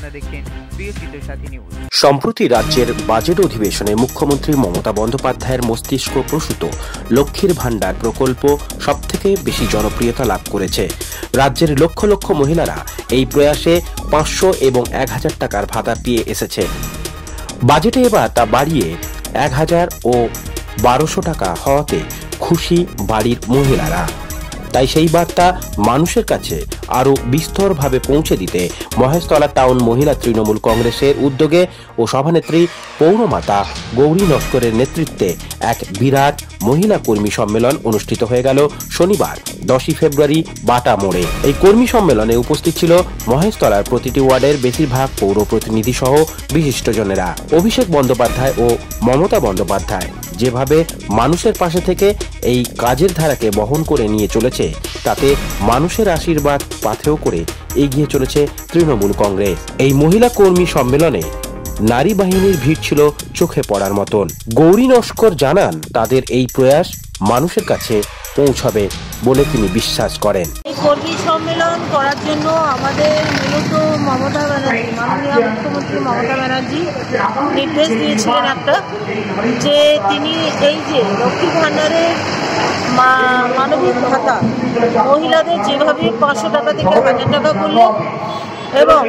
আপনারা দেখছেন প্রিয় চিত্রসাথী নিউজ। সম্প্রতি রাজ্যের বাজেট অধিবেশনে মুখ্যমন্ত্রী মমতা বন্দ্যোপাধ্যায়ের মস্তিষ্ক প্রসূত লক্ষ্মীর ভাণ্ডার প্রকল্প সবথেকে বেশি জনপ্রিয়তা লাভ করেছে। রাজ্যের লক্ষ লক্ষ মহিলারা এই প্রয়াসে 500 এবং 1000 টাকার ভাতা পেয়ে এসেছে। বাজেটে এবার তা বাড়িয়ে 1000 ও 1200 টাকা হওয়াতে খুশি বাড়ির মহিলারা। তাই সেই বার্তা মানুষের কাছে আরো বিস্তরভাবে পৌঁছে দিতে মহেশতলা টাউন মহিলা তৃণমূল কংগ্রেসের উদ্যোগে ও সভানেত্রী পৌরমাতা গৌরী নস্করের নেতৃত্বে এক বিরাট মহিলা কর্মী সম্মেলন অনুষ্ঠিত হয়ে গেল শনিবার 10 ফেব্রুয়ারি বাটা মোড়ে। এই কর্মী সম্মেলনে উপস্থিত ছিল মহেশতলার প্রতিটি ওয়ার্ডের বেশিরভাগ পৌর প্রতিনিধি সহ বিশিষ্টজনেরা। অভিষেক বন্দ্যোপাধ্যায় ও মমতা বন্দ্যোপাধ্যায় যেভাবে মানুষের পাশে থেকে এই কাজের ধারাকে বহন করে নিয়ে চলেছে, তাতে মানুষের আশীর্বাদ পাথেয় করে এগিয়ে চলেছে তৃণমূল কংগ্রেস। এই মহিলা কর্মী সম্মেলনে নারী বাহিনীর ভিড় ছিল চোখে পড়ার মতন। গৌরী নস্কর জানান, তাদের এই প্রয়াস মানুষের কাছে পৌঁছাবে বলে তিনি বিশ্বাস করেন। এই কর্মী সম্মেলন করার জন্য আমাদের মূলত মমতা ব্যানার্জি, মাননীয় মুখ্যমন্ত্রী মমতা ব্যানার্জি নির্দেশ দিয়েছিলেন একটা, যে তিনি এই যে লক্ষ্মী ভাণ্ডারের মানবিক ভাতা মহিলাদের যেভাবে 500 টাকা থেকে 1000 টাকা করলেন এবং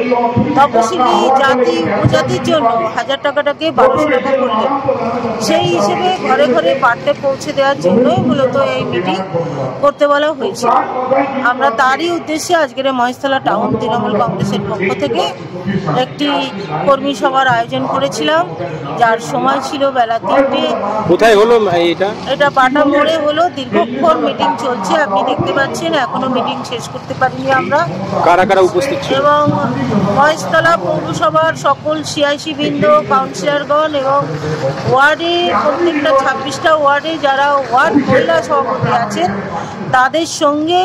তপশিলি জাতি উপজাতির জন্য 1000 টাকাটাকে 1200 টাকা করলেন, সেই হিসেবে ঘরে ঘরে বার্তা পৌঁছে দেওয়ার জন্যই মূলত এই মিটিং করতে বলা হয়েছে। আমরা তারই উদ্দেশ্যে আজকের মহেশতলা টাউন তৃণমূল কংগ্রেসের পক্ষ থেকে একটি কর্মী সভার আয়োজন করেছিলাম, যার সময় ছিল বেলা 3টে। কোথায় হলো এটা বাটা মোড়ে হলো। দীর্ঘক্ষণ মিটিং চলছে, আপনি দেখতে পাচ্ছেন, এখনো মিটিং শেষ করতে পারিনি আমরা। কারা কারা উপস্থিত ছিল? এবং মহেশতলা পৌরসভার সকল সিআইসি বৃন্দ, কাউন্সিলরগণ এবং ওয়ার্ডে প্রত্যেকটা 26টা ওয়ার্ডে যারা ওয়ার্ড মহিলা সভাপতি আছেন তাদের সঙ্গে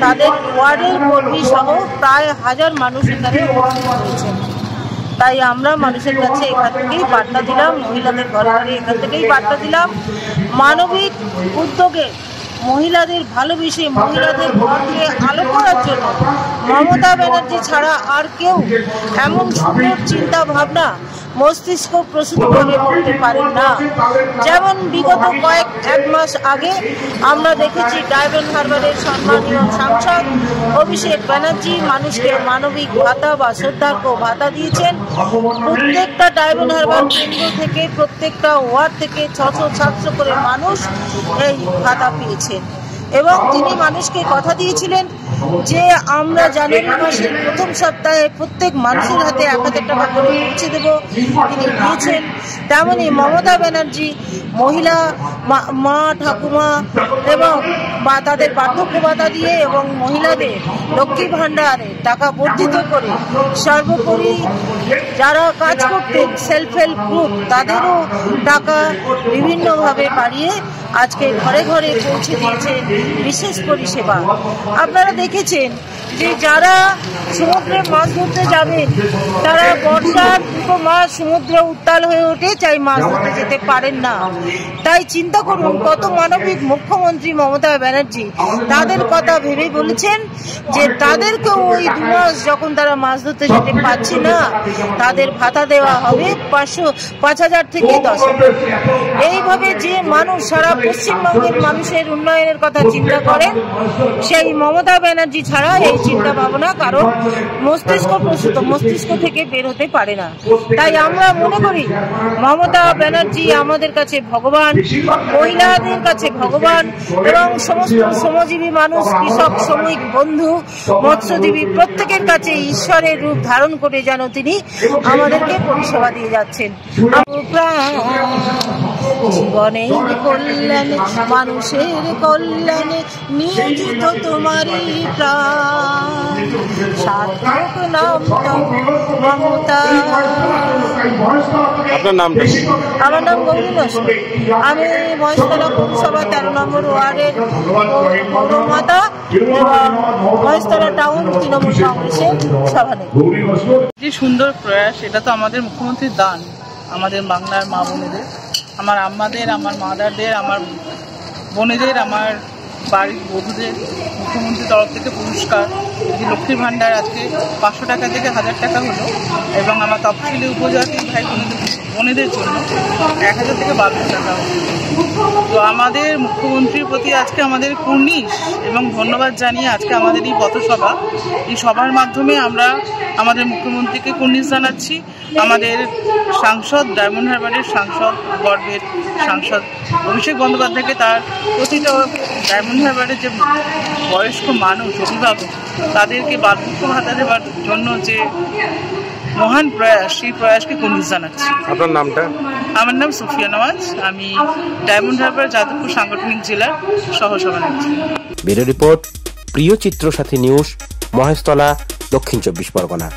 তাদের ওয়ার্ডের কর্মী সহ প্রায় 1000 মানুষ এখানে উপস্থিত হয়েছেন। তাই আমরা মানুষের কাছে এখান থেকেই বার্তা দিলাম, মহিলাদের ঘরে ঘরে এখান থেকেই বার্তা দিলাম, মানবিক উদ্যোগে মহিলাদের ভালোবেসে মহিলাদের ঘরকে আলো করার জন্য মমতা ব্যানার্জি ছাড়া আর কেউ এমন সুন্দর চিন্তা ভাবনা মস্তিষ্ক প্রস্তুতভাবে করতে পারেন না। যেমন বিগত এক মাস আগে আমরা দেখেছি ডায়মন্ড হারবারের সম্মানীয় সাংসদ অভিষেক ব্যানার্জি মানুষকে মানবিক ভাতা বা শ্রদ্ধার্ঘ ভাতা দিয়েছেন। প্রত্যেকটা ডায়মন্ড হারবার কেন্দ্র থেকে প্রত্যেকটা ওয়ার্ড থেকে 600-700 করে মানুষ এই ভাতা পেয়েছেন এবং তিনি মানুষকে কথা দিয়েছিলেন যে আমরা জানুয়ারি মাসের প্রথম সপ্তাহে প্রত্যেক মানুষের হাতে 1000 টাকা করে পৌঁছে দেব। তিনি দিয়েছেন। তেমনি মমতা ব্যানার্জি মহিলা মা ঠাকুমা এবং তাদের বার্ধক্য ভাতা দিয়ে এবং মহিলাদের লক্ষ্মী ভাণ্ডারে টাকা বর্ধিত করে, সর্বোপরি যারা কাজ করতেন সেলফ হেল্প গ্রুপ তাদেরও টাকা বিভিন্নভাবে বাড়িয়ে আজকে ঘরে ঘরে পৌঁছে দিয়েছে বিশেষ পরিষেবা। আপনারা দেখেছেন যে যারা সমুদ্রে মাছ ধরতে যাবেন তারা বর্ষার 2 মাস সমুদ্র উত্তাল হয়ে ওঠে, চাই মাছ ধরতে যেতে পারেন না। তাই চিন্তা করুন কত মানবিক মুখ্যমন্ত্রী মমতা ব্যানার্জি তাদের কথা ভেবে বলেছেন যে তাদেরকেও ওই 2 মাস যখন তারা মাছ ধরতে যেতে পারছে না তাদের ভাতা দেওয়া হবে 5000 থেকে 10,000। এইভাবে যে মানুষ সারা পশ্চিমবঙ্গের মানুষের উন্নয়নের কথা চিন্তা করেন সেই মমতা ব্যানার্জি ছাড়া এই চিন্তা ভাবনা কারণ মস্তিষ্ক থেকে বের হতে পারে না। তাই আমরা মনে করি মমতা ব্যানার্জি আমাদের কাছে ভগবান, মহিলাদের কাছে ভগবান এবং সমস্ত শ্রমজীবী মানুষ, কৃষক, শ্রমিক বন্ধু, মৎস্যজীবী প্রত্যেকের কাছে ঈশ্বরের রূপ ধারণ করে যেন তিনি আমাদেরকে পরিষেবা দিয়ে যাচ্ছেন। জীবনের কল্যাণে মানুষের কল্যাণে নিয়োজিত তোমারই প্রাণ, সার্থক নাম মমতা। আপনার নামটা? আমার নাম গৌরী নস্কর। আমি মহেশতলা পৌরসভা 13 নম্বর ওয়ার্ডের পৌরমাতা এবং মহেশতলা টাউন তৃণমূল কংগ্রেসের সভানেত্রী। যে সুন্দর প্রয়াস, এটা তো আমাদের মুখ্যমন্ত্রীর দান আমাদের বাংলার মা বোনেদের, আমার আম্মাদের, আমার মাদারদের, আমার বোনেদের, আমার বাড়ির বধূদের মুখ্যমন্ত্রীর তরফ থেকে পুরস্কার যে লক্ষ্মীর ভাণ্ডার আজকে 500 টাকা থেকে 1000 টাকা হলো, এবং আমার তফসিলি উপজাতি ভাই বোনেদের জন্য 1000 থেকে 1200 টাকা হলো। তো আমাদের মুখ্যমন্ত্রীর প্রতি আজকে আমাদের কুর্নিশ এবং ধন্যবাদ জানিয়ে আজকে আমাদের এই পথসভা, এই সভার মাধ্যমে আমরা আমাদের মুখ্যমন্ত্রীকে কুর্নিশ জানাচ্ছি। আমাদের সাংসদ, ডায়মন্ড হারবারের সাংসদ, গর্বের সাংসদ অভিষেক বন্দ্যোপাধ্যায়কে তার প্রতিটা ডায়মন্ড হারবারের যে বয়স্ক মানুষ, অভিভাবক, তাদেরকে বার্ধক্য ভাতা দেওয়ার জন্য যে মহান প্রয়াস, সেই প্রয়াসকে কুর্নিশ জানাচ্ছি। আপনার নামটা? আমার নাম সুফিয়া নওয়াজ, আমি ডায়মন্ড হারবার যাদবপুর সাংগঠনিক জেলার সহসভানেত্রী। ব্যুরো রিপোর্ট, প্রিয় চিত্র সাথী নিউজ, মহেশতলা, দক্ষিণ 24 পরগনা।